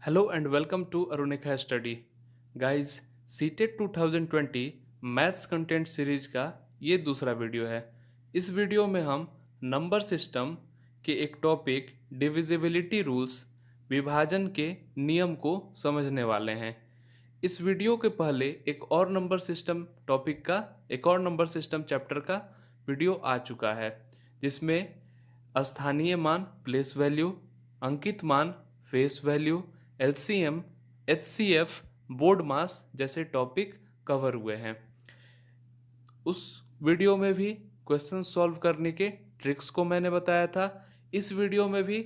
Hello and welcome to Arunika Study. Guys, CTET 2020 maths content series का ये दूसरा video है। इस वीडियो में हम नंबर सिस्टम के एक टॉपिक डिविजिबिलिटी रूल्स विभाजन के नियम को समझने वाले हैं। इस वीडियो के पहले एक और नंबर सिस्टम टॉपिक का एक और नंबर सिस्टम चैप्टर का वीडियो आ चुका है, जिसमें स्थानीय मान प्लेस वैल्यू, अंकित मान face value, LCM, HCF, board मास जैसे टॉपिक कवर हुए हैं। उस वीडियो में भी क्वेश्चन सॉल्व करने के ट्रिक्स को मैंने बताया था। इस वीडियो में भी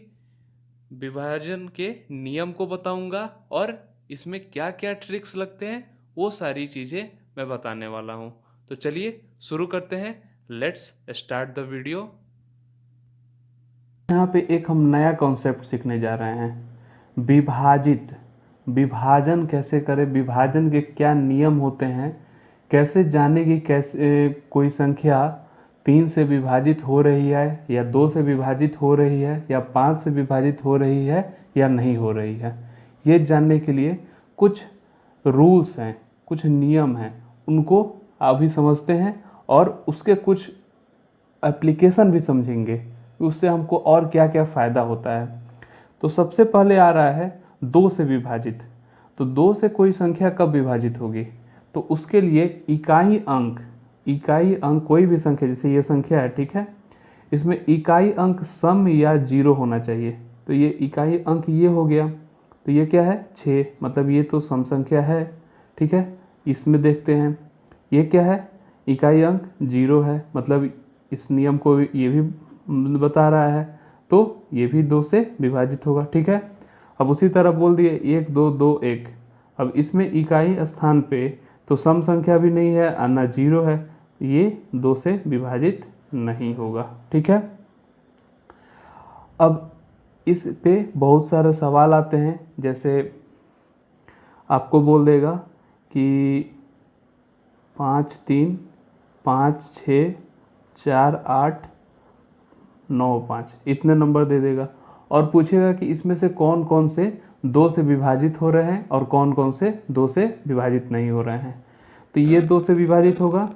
विभाजन के नियम को बताऊंगा और इसमें क्या क्या ट्रिक्स लगते हैं वो सारी चीज़ें मैं बताने वाला हूं। तो चलिए शुरू करते हैं। Let's start the video. यहाँ पे एक हम नया कॉन्सेप्ट सीखने जा रहे हैं, विभाजित। विभाजन कैसे करें, विभाजन के क्या नियम होते हैं, कैसे जाने कि कैसे कोई संख्या 3 से विभाजित हो रही है या 2 से विभाजित हो रही है या 5 से विभाजित हो रही है या नहीं हो रही है। ये जानने के लिए कुछ रूल्स हैं, कुछ नियम हैं, उनको अभी समझते हैं और उसके कुछ एप्लीकेशन भी समझेंगे कि उससे हमको और क्या क्या फ़ायदा होता है। तो सबसे पहले आ रहा है 2 से विभाजित। तो 2 से कोई संख्या कब विभाजित होगी, तो उसके लिए इकाई अंक कोई भी संख्या, जैसे ये संख्या है, ठीक है, इसमें इकाई अंक सम या जीरो होना चाहिए। तो ये इकाई अंक ये हो गया, तो ये क्या है 6, मतलब ये तो सम संख्या है, ठीक है। इसमें देखते हैं ये क्या है, इकाई अंक जीरो है, मतलब इस नियम को ये भी बता रहा है, तो ये भी 2 से विभाजित होगा, ठीक है। अब उसी तरह बोल दिए 1 2 2 1। अब इसमें इकाई स्थान पे तो सम संख्या भी नहीं है और ना जीरो है, ये 2 से विभाजित नहीं होगा, ठीक है। अब इस पे बहुत सारे सवाल आते हैं, जैसे आपको बोल देगा कि 5 3 5 6 4 8 9 5 इतने नंबर दे देगा और पूछेगा कि इसमें से कौन कौन से 2 से विभाजित हो रहे हैं और कौन कौन से 2 से विभाजित नहीं हो रहे हैं। तो ये 2 से विभाजित होगा,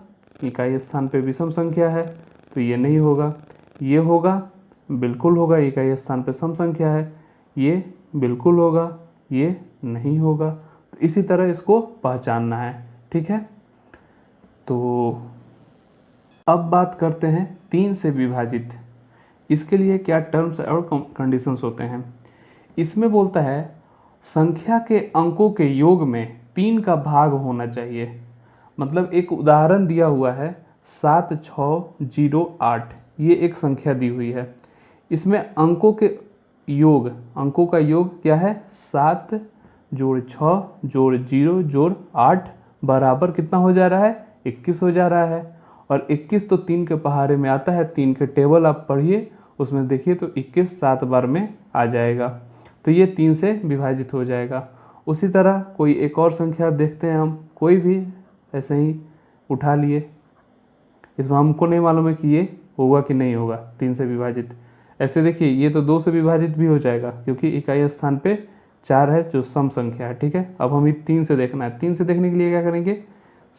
इकाई स्थान पे विषम संख्या है, तो ये नहीं होगा। ये होगा, बिल्कुल होगा, इकाई स्थान पे सम संख्या है, ये बिल्कुल होगा, ये नहीं होगा। तो इसी तरह इसको पहचानना है, ठीक है। तो अब बात करते हैं 3 से विभाजित। इसके लिए क्या टर्म्स और कंडीशंस होते हैं। इसमें बोलता है संख्या के अंकों के योग में 3 का भाग होना चाहिए। मतलब एक उदाहरण दिया हुआ है 7608, ये एक संख्या दी हुई है। इसमें अंकों के योग, अंकों का योग क्या है, 7 जोड़ 6 जोड़ 0 जोड़ 8 बराबर कितना हो जा रहा है, 21 हो जा रहा है। और 21 तो 3 के पहाड़े में आता है, 3 के टेबल आप पढ़िए, उसमें देखिए तो 21 7 बार में आ जाएगा, तो ये 3 से विभाजित हो जाएगा। उसी तरह कोई एक और संख्या देखते हैं हम, कोई भी ऐसे ही उठा लिए, इसमें हमको नहीं मालूम है कि ये होगा कि नहीं होगा 3 से विभाजित। ऐसे देखिए ये तो 2 से विभाजित भी हो जाएगा क्योंकि इकाई स्थान पे 4 है जो सम संख्या है, ठीक है। अब हमें 3 से देखना है, 3 से देखने के लिए क्या करेंगे,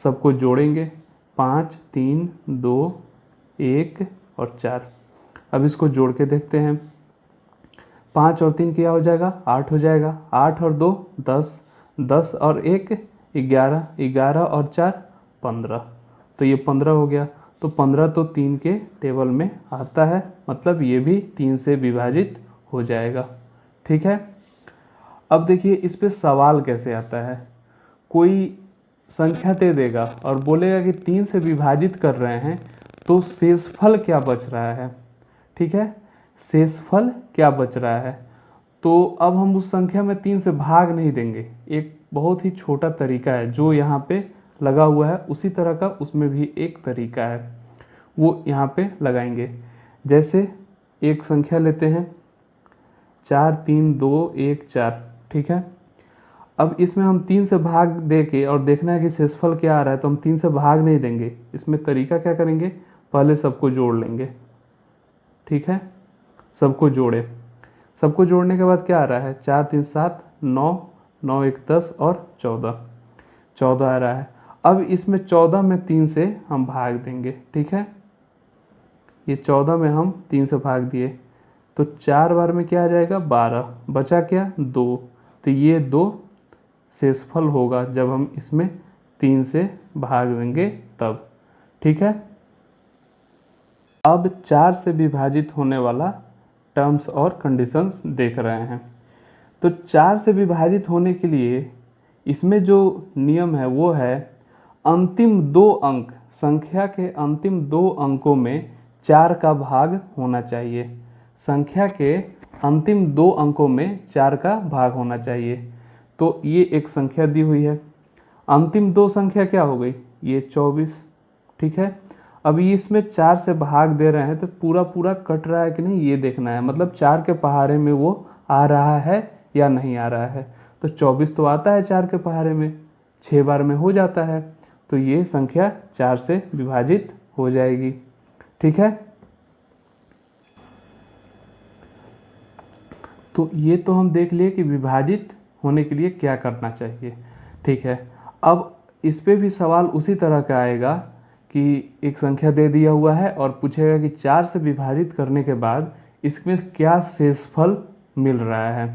सबको जोड़ेंगे, 5 3 2 1 और 4। अब इसको जोड़ के देखते हैं, 5 और 3 क्या हो जाएगा, 8 हो जाएगा, 8 और 2 10, 10 और 1 11, 11 और 4 15, तो ये 15 हो गया। तो 15 तो 3 के टेबल में आता है, मतलब ये भी 3 से विभाजित हो जाएगा, ठीक है। अब देखिए इस पे सवाल कैसे आता है, कोई संख्या दे देगा और बोलेगा कि 3 से विभाजित कर रहे हैं तो शेषफल क्या बच रहा है, ठीक है, शेषफल क्या बच रहा है। तो अब हम उस संख्या में 3 से भाग नहीं देंगे, एक बहुत ही छोटा तरीका है जो यहाँ पे लगा हुआ है, उसी तरह का उसमें भी एक तरीका है, वो यहाँ पे लगाएंगे। जैसे एक संख्या लेते हैं 4 3 2 1 4, ठीक है। अब इसमें हम 3 से भाग दे के और देखना है कि शेषफल क्या आ रहा है, तो हम 3 से भाग नहीं देंगे, इसमें तरीका क्या करेंगे, पहले सबको जोड़ लेंगे, ठीक है, सबको जोड़े, सबको जोड़ने के बाद क्या आ रहा है, 4 3 7, 9, 9 1 10 और 14, 14 आ रहा है। अब इसमें 14 में 3 से हम भाग देंगे, ठीक है। ये 14 में हम 3 से भाग दिए तो 4 बार में क्या आ जाएगा, 12, बचा क्या, 2। तो ये 2 शेषफल होगा जब हम इसमें 3 से भाग देंगे तब, ठीक है। अब 4 से विभाजित होने वाला टर्म्स और कंडीशंस देख रहे हैं। तो 4 से विभाजित होने के लिए इसमें जो नियम है वो है अंतिम 2 अंक, संख्या के अंतिम 2 अंकों में 4 का भाग होना चाहिए। संख्या के अंतिम 2 अंकों में 4 का भाग होना चाहिए। तो ये एक संख्या दी हुई है, अंतिम 2 संख्या क्या हो गई, ये 24, ठीक है। अब ये इसमें 4 से भाग दे रहे हैं तो पूरा पूरा कट रहा है कि नहीं ये देखना है, मतलब 4 के पहाड़े में वो आ रहा है या नहीं आ रहा है। तो 24 तो आता है 4 के पहाड़े में, 6 बार में हो जाता है, तो ये संख्या 4 से विभाजित हो जाएगी, ठीक है। तो ये तो हम देख लिए कि विभाजित होने के लिए क्या करना चाहिए, ठीक है। अब इस पे भी सवाल उसी तरह का आएगा कि एक संख्या दे दिया हुआ है और पूछेगा कि 4 से विभाजित करने के बाद इसमें क्या शेषफल मिल रहा है।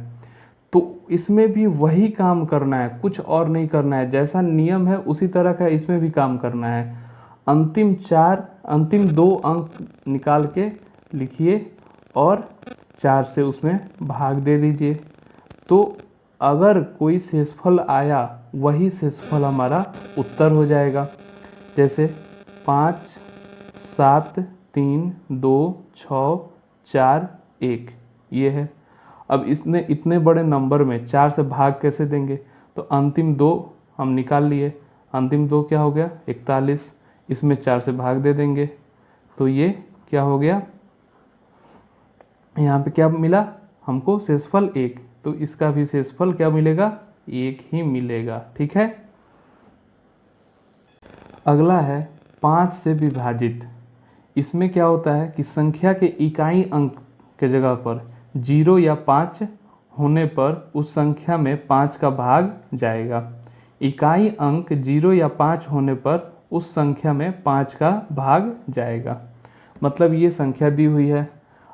तो इसमें भी वही काम करना है, कुछ और नहीं करना है, जैसा नियम है उसी तरह का इसमें भी काम करना है। अंतिम 2 अंक निकाल के लिखिए और 4 से उसमें भाग दे दीजिए। तो अगर कोई शेषफल आया वही शेषफल हमारा उत्तर हो जाएगा। जैसे 5 7 3 2 6 4 1 ये है। अब इसने इतने बड़े नंबर में 4 से भाग कैसे देंगे, तो अंतिम 2 हम निकाल लिए, अंतिम 2 क्या हो गया 41, इसमें 4 से भाग दे देंगे तो ये क्या हो गया, यहाँ पे क्या मिला हमको शेषफल 1, तो इसका भी शेषफल क्या मिलेगा 1 ही मिलेगा, ठीक है। अगला है 5 से विभाजित। इसमें क्या होता है कि संख्या के इकाई अंक के जगह पर 0 या 5 होने पर उस संख्या में 5 का भाग जाएगा। इकाई अंक 0 या 5 होने पर उस संख्या में 5 का भाग जाएगा। मतलब ये संख्या दी हुई है,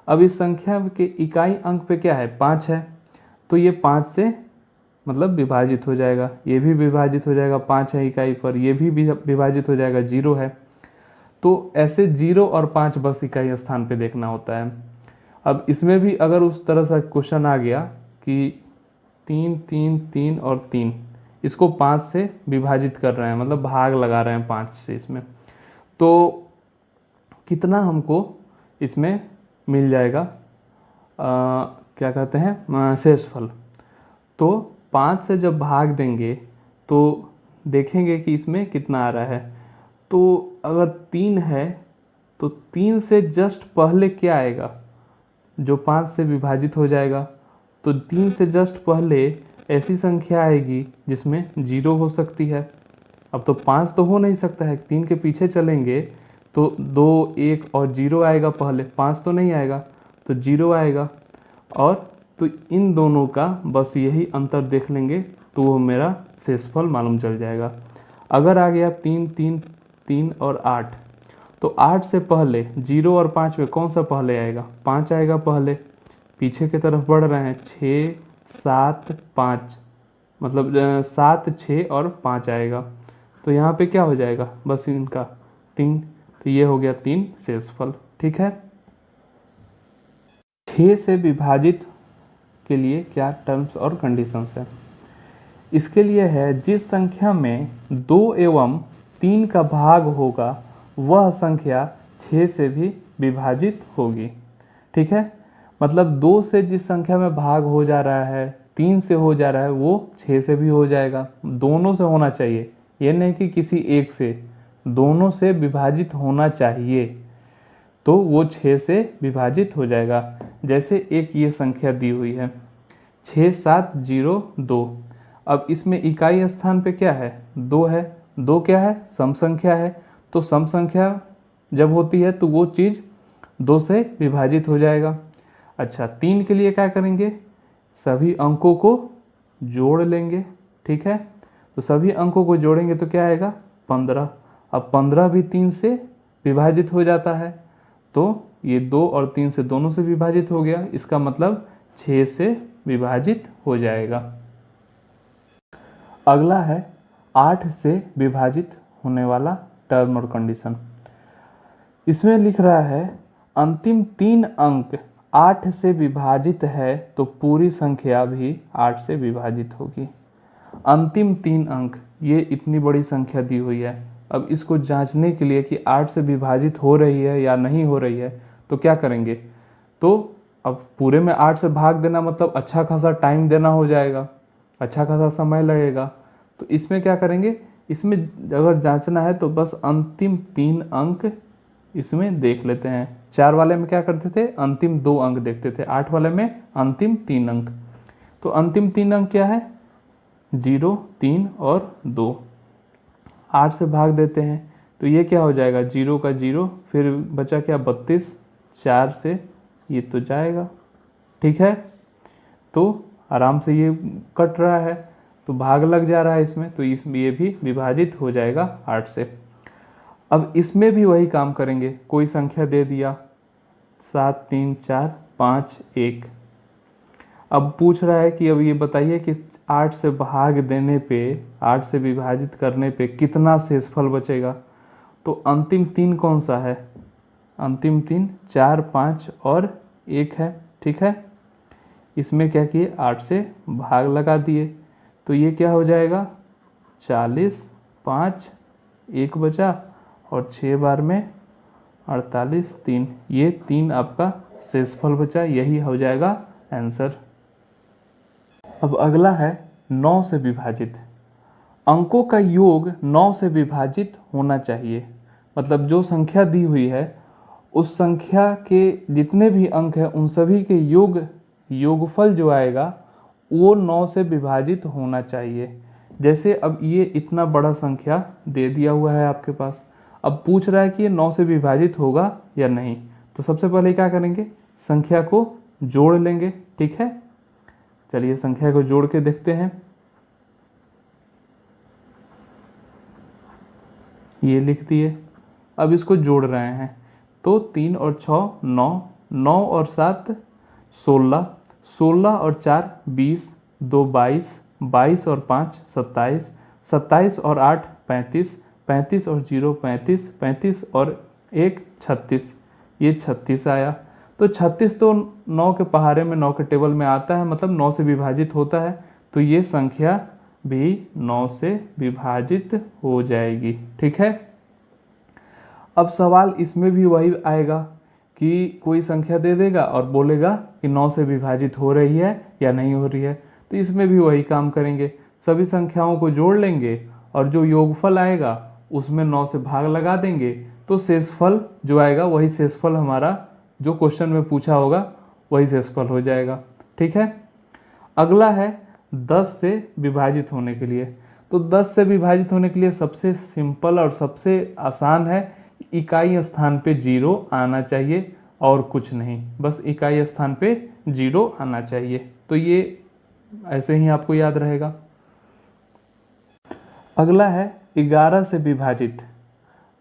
अब इस संख्या के इकाई अंक पे क्या है 5 है, तो ये 5 से मतलब विभाजित हो जाएगा, ये भी विभाजित हो जाएगा, 5 है इकाई पर, ये भी विभाजित हो जाएगा, 0 है। तो ऐसे 0 और 5 बस इकाई स्थान पे देखना होता है। अब इसमें भी अगर उस तरह से क्वेश्चन आ गया कि 3 3 3 और 3 इसको 5 से विभाजित कर रहे हैं, मतलब भाग लगा रहे हैं 5 से इसमें, तो कितना हमको इसमें मिल जाएगा क्या कहते हैं शेषफल। तो 5 से जब भाग देंगे तो देखेंगे कि इसमें कितना आ रहा है। तो अगर 3 है तो 3 से जस्ट पहले क्या आएगा, जो 5 से विभाजित हो जाएगा, तो 3 से जस्ट पहले ऐसी संख्या आएगी जिसमें 0 हो सकती है। अब तो 5 तो हो नहीं सकता है, 3 के पीछे चलेंगे तो 2 1 और 0 आएगा पहले, 5 तो नहीं आएगा, तो 0 आएगा। और तो इन दोनों का बस यही अंतर देख लेंगे तो वो मेरा शेषफल मालूम चल जाएगा। अगर आ गया 3 3 3 और 8, तो 8 से पहले 0 और 5 में कौन सा पहले आएगा, 5 आएगा पहले, पीछे की तरफ बढ़ रहे हैं 6 7 5, मतलब 7 6 और 5 आएगा, तो यहाँ पे क्या हो जाएगा बस इनका 3, तो ये हो गया 3 शेषफल, ठीक है। 6 से विभाजित के लिए क्या टर्म्स और कंडीशंस है, इसके लिए है जिस संख्या में 2 एवं 3 का भाग होगा वह संख्या 6 से भी विभाजित होगी, ठीक है। मतलब 2 से जिस संख्या में भाग हो जा रहा है, 3 से हो जा रहा है, वो 6 से भी हो जाएगा, दोनों से होना चाहिए, ये नहीं कि किसी एक से, दोनों से विभाजित होना चाहिए, तो वो 6 से विभाजित हो जाएगा। जैसे एक ये संख्या दी हुई है 6702, अब इसमें इकाई स्थान पे क्या है 2 है, 2 क्या है सम संख्या है, तो सम संख्या जब होती है तो वो चीज़ 2 से विभाजित हो जाएगा। अच्छा 3 के लिए क्या करेंगे, सभी अंकों को जोड़ लेंगे, ठीक है। तो सभी अंकों को जोड़ेंगे तो क्या आएगा 15। अब 15 भी 3 से विभाजित हो जाता है, तो ये 2 और 3 से दोनों से विभाजित हो गया, इसका मतलब 6 से विभाजित हो जाएगा। अगला है 8 से विभाजित होने वाला टर्म और कंडीशन। इसमें लिख रहा है अंतिम 3 अंक 8 से विभाजित है तो पूरी संख्या भी 8 से विभाजित होगी। अंतिम 3 अंक, ये इतनी बड़ी संख्या दी हुई है। अब इसको जांचने के लिए कि 8 से विभाजित हो रही है या नहीं हो रही है तो क्या करेंगे, तो अब पूरे में 8 से भाग देना मतलब अच्छा खासा टाइम देना हो जाएगा, अच्छा खासा समय लगेगा। तो इसमें क्या करेंगे, इसमें अगर जांचना है तो बस अंतिम 3 अंक इसमें देख लेते हैं। 4 वाले में क्या करते थे, अंतिम 2 अंक देखते थे, 8 वाले में अंतिम 3 अंक। तो अंतिम 3 अंक क्या है, 0, 3 और 2। 8 से भाग देते हैं तो ये क्या हो जाएगा, 0 का 0, फिर बचा क्या 32, 4 से ये तो जाएगा, ठीक है। तो आराम से ये कट रहा है, तो भाग लग जा रहा है इसमें, तो इसमें ये भी विभाजित हो जाएगा 8 से। अब इसमें भी वही काम करेंगे, कोई संख्या दे दिया 7, 3, 4, 5, 1। अब पूछ रहा है कि अब ये बताइए कि 8 से भाग देने पे, 8 से विभाजित करने पे कितना शेषफल बचेगा। तो अंतिम 3 कौन सा है, अंतिम 3 4, 5 और 1 है, ठीक है। इसमें क्या किए, 8 से भाग लगा दिए, तो ये क्या हो जाएगा 40, 5, 1 बचा और 6 बार में 48, 3, ये 3 आपका शेषफल बचा, यही हो जाएगा आंसर। अब अगला है 9 से विभाजित। अंकों का योग 9 से विभाजित होना चाहिए, मतलब जो संख्या दी हुई है उस संख्या के जितने भी अंक हैं उन सभी के योगफल जो आएगा वो 9 से विभाजित होना चाहिए। जैसे अब ये इतना बड़ा संख्या दे दिया हुआ है आपके पास, अब पूछ रहा है कि ये 9 से विभाजित होगा या नहीं। तो सबसे पहले क्या करेंगे, संख्या को जोड़ लेंगे, ठीक है। चलिए संख्या को जोड़ के देखते हैं। ये लिख दिए, अब इसको जोड़ रहे हैं तो 3 और 6 9, 9 और 7 16, 16 और 4 20, 2 22, 22 और 5 27, 27 और 8 35, 35 और 0 35, 35 और 1 36, ये 36 आया। तो 36 तो 9 के पहाड़े में 9 के टेबल में आता है, मतलब 9 से विभाजित होता है, तो ये संख्या भी 9 से विभाजित हो जाएगी, ठीक है। अब सवाल इसमें भी वही आएगा कि कोई संख्या दे देगा और बोलेगा कि 9 से विभाजित हो रही है या नहीं हो रही है। तो इसमें भी वही काम करेंगे, सभी संख्याओं को जोड़ लेंगे और जो योगफल आएगा उसमें 9 से भाग लगा देंगे, तो शेषफल जो आएगा वही शेषफल हमारा जो क्वेश्चन में पूछा होगा वही शेषफल हो जाएगा, ठीक है। अगला है 10 से विभाजित होने के लिए। तो 10 से विभाजित होने के लिए सबसे सिंपल और सबसे आसान है, इकाई स्थान पे 0 आना चाहिए और कुछ नहीं, बस इकाई स्थान पे 0 आना चाहिए। तो ये ऐसे ही आपको याद रहेगा। अगला है 11 से विभाजित।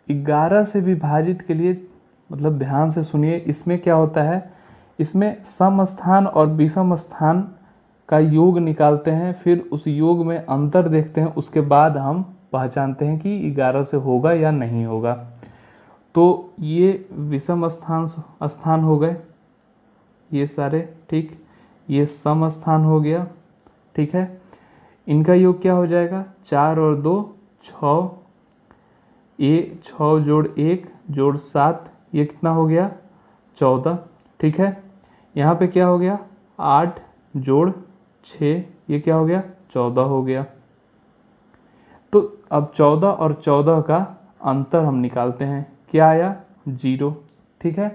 11 से विभाजित के लिए मतलब ध्यान से सुनिए, इसमें क्या होता है, इसमें सम स्थान और विषम स्थान का योग निकालते हैं, फिर उस योग में अंतर देखते हैं, उसके बाद हम पहचानते हैं कि 11 से होगा या नहीं होगा। तो ये विषम स्थान हो गए ये सारे, ठीक। ये सम स्थान हो गया, ठीक है। इनका योग क्या हो जाएगा, 4 और 2 6, 6 जोड़ 1 जोड़ 7, ये कितना हो गया 14, ठीक है। यहाँ पे क्या हो गया 8 जोड़ 6, ये क्या हो गया 14 हो गया। तो अब 14 और 14 का अंतर हम निकालते हैं, क्या आया 0, ठीक है।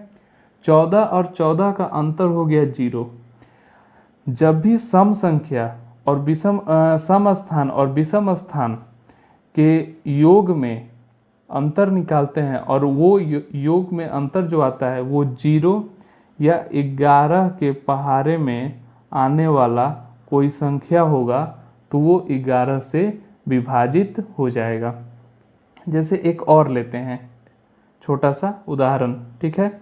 14 और 14 का अंतर हो गया 0। जब भी सम संख्या और विषम सम स्थान और विषम स्थान के योग में अंतर निकालते हैं और वो योग में अंतर जो आता है वो 0 या 11 के पहाड़े में आने वाला कोई संख्या होगा तो वो 11 से विभाजित हो जाएगा। जैसे एक और लेते हैं छोटा सा उदाहरण, ठीक है।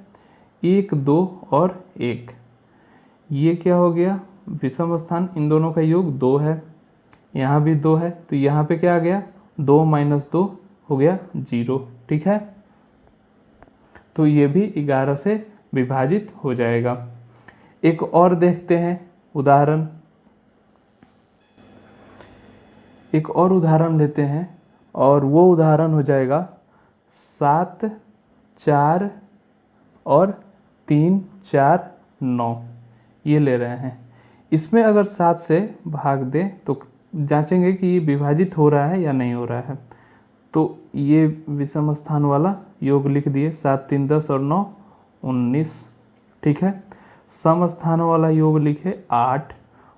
1, 2 और 1, ये क्या हो गया, विषम स्थान, इन दोनों का योग 2 है, यहाँ भी 2 है, तो यहाँ पे क्या आ गया, 2 माइनस 2 हो गया 0, ठीक है। तो ये भी 11 से विभाजित हो जाएगा। एक और देखते हैं उदाहरण, एक और उदाहरण लेते हैं और वो उदाहरण हो जाएगा 7, 4 और 3, 4, 9, ये ले रहे हैं। इसमें अगर 7 से भाग दें तो जांचेंगे कि ये विभाजित हो रहा है या नहीं हो रहा है। तो ये विषम स्थान वाला योग लिख दिए, 7, 3, 10 और 9, 19, ठीक है। सम स्थान वाला योग लिखे 8,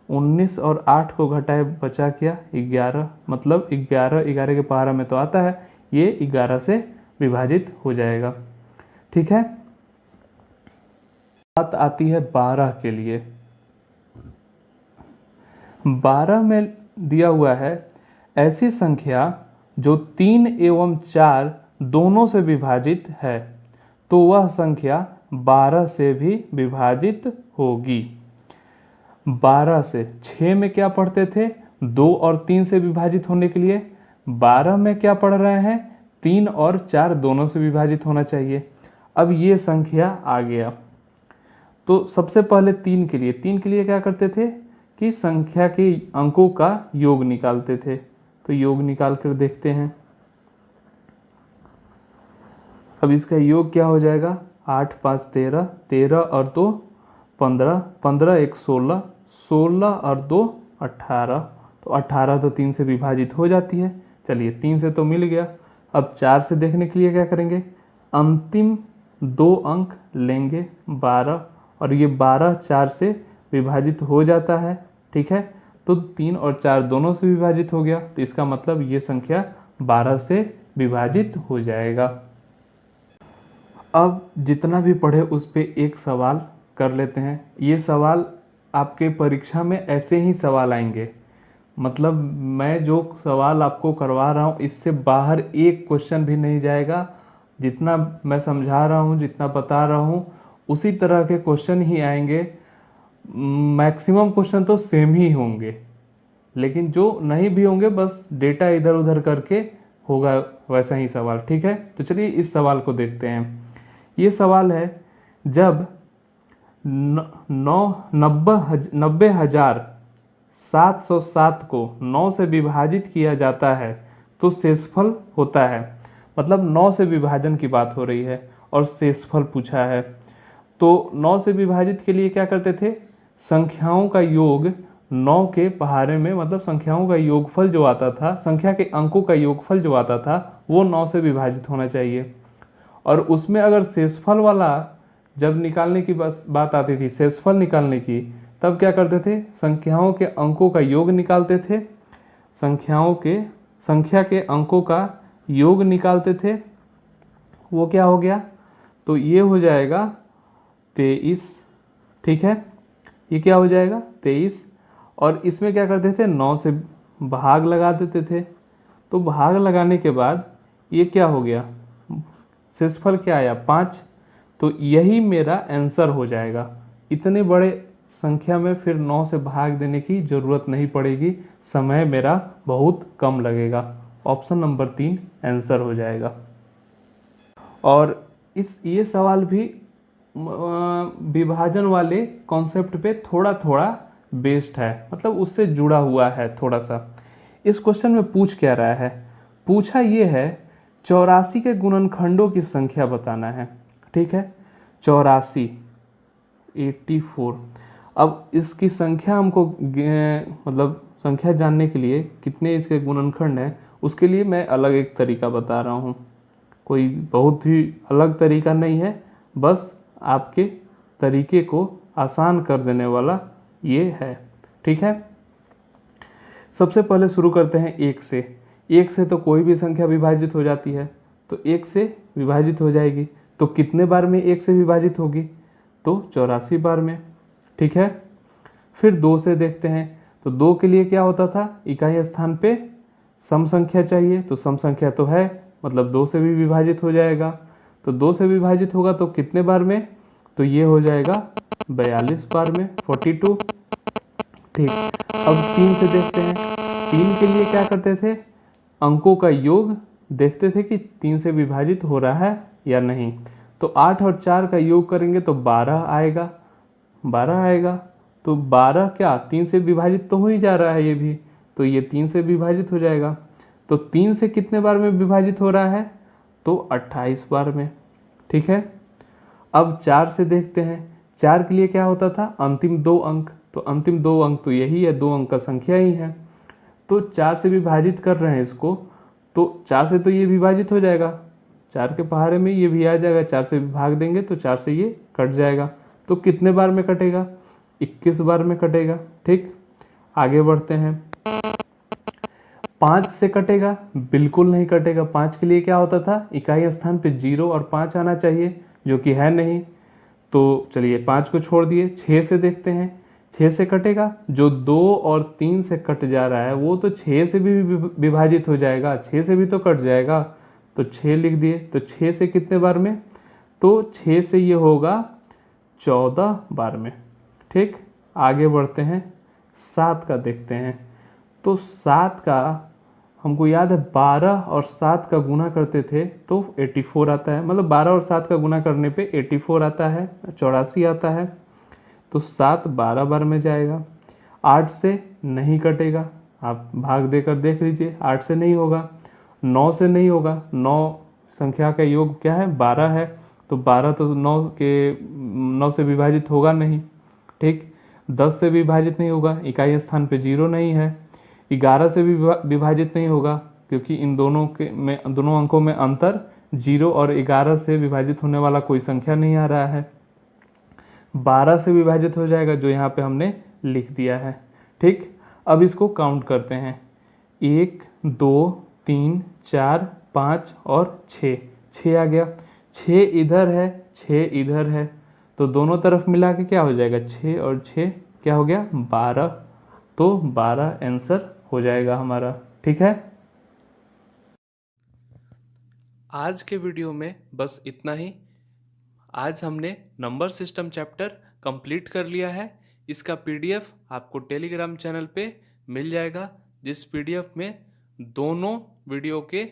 19 और 8 को घटाए बचा क्या, 11, मतलब 11 के पहाड़ा में तो आता है, ये 11 से विभाजित हो जाएगा, ठीक है। बात आती है 12 के लिए। 12 में दिया हुआ है ऐसी संख्या जो 3 एवं 4 दोनों से विभाजित है, तो वह संख्या 12 से भी विभाजित होगी। 12 से 6 में क्या पढ़ते थे, 2 और 3 से विभाजित होने के लिए। 12 में क्या पढ़ रहे हैं, 3 और 4 दोनों से विभाजित होना चाहिए। अब ये संख्या आ गया, तो सबसे पहले 3 के लिए क्या करते थे कि संख्या के अंकों का योग निकालते थे। तो योग निकाल कर देखते हैं। अब इसका योग क्या हो जाएगा, 8, 5, 13, 13 और 2 15, 15, 1, 16, 16 और 2 18, तो 18 तो 3 से विभाजित हो जाती है। चलिए 3 से तो मिल गया। अब 4 से देखने के लिए क्या करेंगे, अंतिम 2 अंक लेंगे 12, और ये 12 4 से विभाजित हो जाता है, ठीक है। तो 3 और 4 दोनों से विभाजित हो गया, तो इसका मतलब ये संख्या 12 से विभाजित हो जाएगा। अब जितना भी पढ़े उस पे एक सवाल कर लेते हैं। ये सवाल आपके परीक्षा में ऐसे ही सवाल आएंगे, मतलब मैं जो सवाल आपको करवा रहा हूँ इससे बाहर एक क्वेश्चन भी नहीं जाएगा। जितना मैं समझा रहा हूँ, जितना बता रहा हूँ, उसी तरह के क्वेश्चन ही आएंगे। मैक्सिमम क्वेश्चन तो सेम ही होंगे, लेकिन जो नहीं भी होंगे बस डेटा इधर उधर करके होगा वैसा ही सवाल, ठीक है। तो चलिए इस सवाल को देखते हैं। ये सवाल है, जब 90,707 को 9 से विभाजित किया जाता है तो शेषफल होता है। मतलब 9 से विभाजन की बात हो रही है और शेषफल पूछा है। तो 9 से विभाजित के लिए क्या करते थे, संख्याओं का योग 9 के पहाड़े में, मतलब संख्याओं का योगफल जो आता था, संख्या के अंकों का योगफल जो आता था वो 9 से विभाजित होना चाहिए। और उसमें अगर शेषफल वाला जब निकालने की बात आती थी, शेषफल निकालने की, तब क्या करते थे, संख्याओं के अंकों का योग निकालते थे, संख्या के अंकों का योग निकालते थे। वो क्या हो गया, तो ये हो जाएगा 23, ठीक है। ये क्या हो जाएगा 23, और इसमें क्या करते थे, 9 से भाग लगा देते थे। तो भाग लगाने के बाद ये क्या हो गया, शेषफल क्या आया 5, तो यही मेरा आंसर हो जाएगा। इतने बड़े संख्या में फिर 9 से भाग देने की ज़रूरत नहीं पड़ेगी, समय मेरा बहुत कम लगेगा। ऑप्शन नंबर 3 आंसर हो जाएगा। और ये सवाल भी विभाजन वाले कॉन्सेप्ट पे थोड़ा थोड़ा बेस्ड है, मतलब उससे जुड़ा हुआ है थोड़ा सा। इस क्वेश्चन में पूछ क्या रहा है, पूछा ये है 84 के गुणनखंडों की संख्या बताना है, ठीक है। 84, 84। अब इसकी संख्या हमको मतलब संख्या जानने के लिए कितने इसके गुणनखंड हैं, उसके लिए मैं अलग एक तरीका बता रहा हूँ। कोई बहुत ही अलग तरीका नहीं है, बस आपके तरीके को आसान कर देने वाला ये है, ठीक है। सबसे पहले शुरू करते हैं 1 से। 1 से तो कोई भी संख्या विभाजित हो जाती है, तो 1 से विभाजित हो जाएगी। तो कितने बार में 1 से विभाजित होगी, तो 84 बार में। ठीक है, फिर 2 से देखते हैं। तो 2 के लिए क्या होता था, इकाई स्थान पे सम संख्या चाहिए, तो सम संख्या तो है, मतलब 2 से भी विभाजित हो जाएगा। तो 2 से विभाजित होगा तो कितने बार में, तो ये हो जाएगा 42 बार में, 42। ठीक, अब 3 से देखते हैं। 3 के लिए क्या करते थे, अंकों का योग देखते थे कि 3 से विभाजित हो रहा है या नहीं। तो 8 और 4 का योग करेंगे तो 12 आएगा, 12 आएगा। तो 12 क्या 3 से विभाजित तो हो ही जा रहा है ये भी, तो ये 3 से विभाजित हो जाएगा। तो 3 से कितने बार में विभाजित हो रहा है, तो 28 बार में। ठीक है, अब 4 से देखते हैं। 4 के लिए क्या होता था, अंतिम 2 अंक, तो अंतिम 2 अंक तो यही है, 2 अंक का संख्या ही है। तो 4 से विभाजित कर रहे हैं इसको, तो 4 से तो ये विभाजित हो जाएगा, 4 के पहाड़े में ये भी आ जाएगा, 4 से भाग देंगे तो 4 से ये कट जाएगा। तो कितने बार में कटेगा, 21 बार में कटेगा। ठीक, आगे बढ़ते हैं। 5 से कटेगा, बिल्कुल नहीं कटेगा। 5 के लिए क्या होता था, इकाई स्थान पे 0 और 5 आना चाहिए, जो कि है नहीं। तो चलिए 5 को छोड़ दिए। 6 से देखते हैं। 6 से कटेगा, जो 2 और 3 से कट जा रहा है वो तो 6 से भी विभाजित हो जाएगा, 6 से भी तो कट जाएगा, तो 6 लिख दिए। तो 6 से कितने बार में, तो 6 से ये होगा 14 बार में। ठीक, आगे बढ़ते हैं। 7 का देखते हैं। तो 7 का हमको याद है 12 और 7 का गुना करते थे तो 84 आता है, मतलब 12 और 7 का गुना करने पे 84 आता है, 84 आता है। तो 7 12 बार में जाएगा। 8 से नहीं कटेगा, आप भाग देकर देख लीजिए, 8 से नहीं होगा। 9 से नहीं होगा, 9 संख्या का योग क्या है, 12 है, तो 12 तो 9 से विभाजित होगा नहीं। ठीक, 10 से विभाजित नहीं होगा, इकाई स्थान पे 0 नहीं है। 11 से भी विभाजित नहीं होगा, क्योंकि इन दोनों अंकों में अंतर 0 और 11 से विभाजित होने वाला कोई संख्या नहीं आ रहा है। 12 से विभाजित हो जाएगा, जो यहाँ पे हमने लिख दिया है। ठीक, अब इसको काउंट करते हैं। 1 2 3 4 5 और 6, 6 आ गया। 6 इधर है, 6 इधर है, तो दोनों तरफ मिला के क्या हो जाएगा, 6 और 6 क्या हो गया, 12। तो 12 आंसर हो जाएगा हमारा। ठीक है, आज के वीडियो में बस इतना ही। आज हमने नंबर सिस्टम चैप्टर कंप्लीट कर लिया है। इसका पीडीएफ आपको टेलीग्राम चैनल पे मिल जाएगा, जिस पीडीएफ में दोनों वीडियो के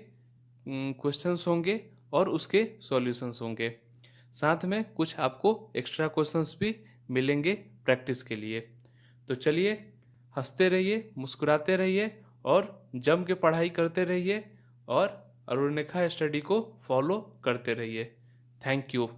क्वेश्चंस होंगे और उसके सॉल्यूशंस होंगे। साथ में कुछ आपको एक्स्ट्रा क्वेश्चंस भी मिलेंगे प्रैक्टिस के लिए। तो चलिए, हंसते रहिए, मुस्कुराते रहिए और जम के पढ़ाई करते रहिए और अरुणिका स्टडी को फॉलो करते रहिए। Thank you.